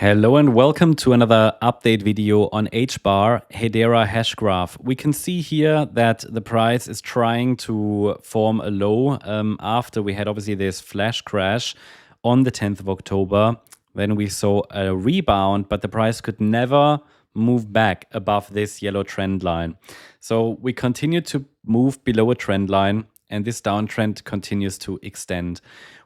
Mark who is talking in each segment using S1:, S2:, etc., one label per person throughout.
S1: Hello and welcome to another update video on HBAR, Hedera hash graph. We can see here that the price is trying to form a low after we had obviously this flash crash on the 10th of October. Then we saw a rebound, but the price could never move back above this yellow trend line. So we continue to move below a trend line, and this downtrend continues to extend.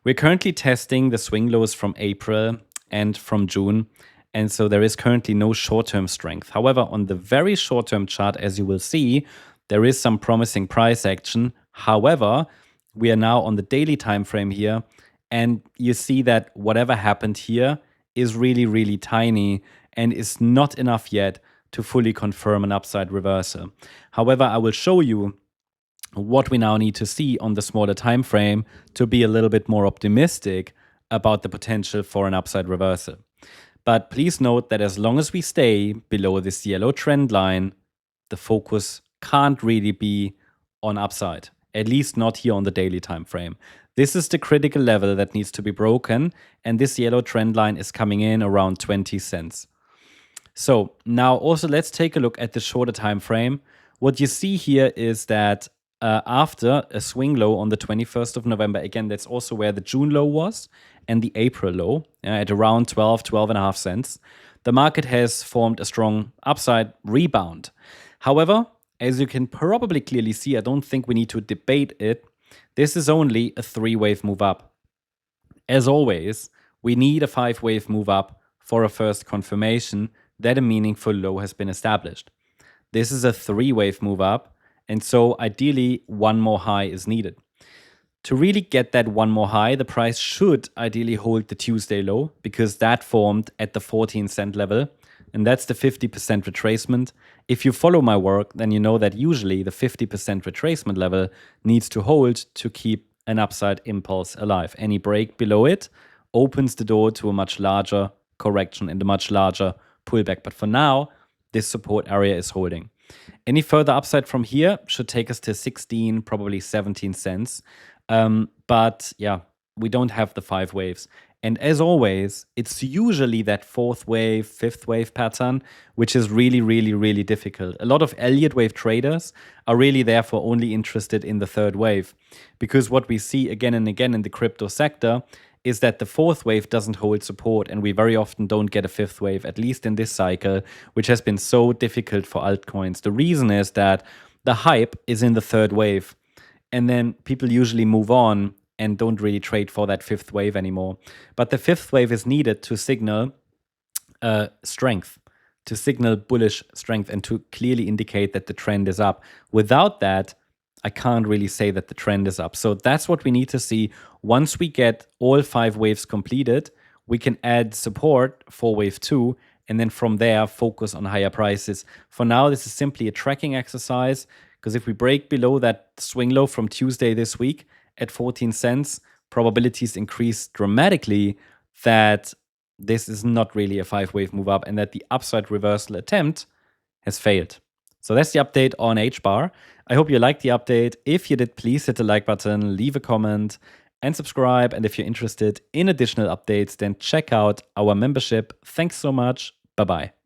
S1: We're currently testing the swing lows from April and from June, and so there is currently no short-term strength. However, on the very short-term chart, as you will see, there is some promising price action. However, we are now on the daily time frame here, and you see that whatever happened here is really tiny and is not enough yet to fully confirm an upside reversal. However, I will show you what we now need to see on the smaller time frame to be a little bit more optimistic about the potential for an upside reversal. But please note that as long as we stay below this yellow trend line, the focus can't really be on upside, at least not here on the daily time frame. This is the critical level that needs to be broken, and this yellow trend line is coming in around 20 cents. So now also let's take a look at the shorter time frame. What you see here is that after a swing low on the 21st of November, again, that's also where the June low was, and the April low at around 12.5 cents, the market has formed a strong upside rebound. However, as you can probably clearly see, I don't think we need to debate it. This is only a 3-wave move up. As always, we need a 5-wave move up for a first confirmation that a meaningful low has been established. This is a 3-wave move up, and so ideally one more high is needed. To really get that one more high, the price should ideally hold the Tuesday low, because that formed at the 14-cent level, and that's the 50% retracement. If you follow my work, then you know that usually the 50% retracement level needs to hold to keep an upside impulse alive. Any break below it opens the door to a much larger correction and a much larger pullback. But for now, this support area is holding. Any further upside from here should take us to 16, probably 17 cents. But yeah, we don't have the 5 waves. And as always, it's usually that 4th wave, 5th wave pattern, which is really difficult. A lot of Elliott Wave traders are really therefore only interested in the 3rd wave, because what we see again and again in the crypto sector is that the 4th wave doesn't hold support, and we very often don't get a 5th wave, at least in this cycle, which has been so difficult for altcoins. The reason is that the hype is in the 3rd wave, and then people usually move on and don't really trade for that 5th wave anymore. But the 5th wave is needed to signal strength, to signal bullish strength, and to clearly indicate that the trend is up. Without that, I can't really say that the trend is up. So that's what we need to see. Once we get all 5 waves completed, we can add support for wave 2, and then from there focus on higher prices. For now, this is simply a tracking exercise, because if we break below that swing low from Tuesday this week at 14 cents, probabilities increase dramatically that this is not really a 5-wave move up and that the upside reversal attempt has failed. So that's the update on HBAR. I hope you liked the update. If you did, please hit the like button, leave a comment, and subscribe. And if you're interested in additional updates, then check out our membership. Thanks so much. Bye-bye.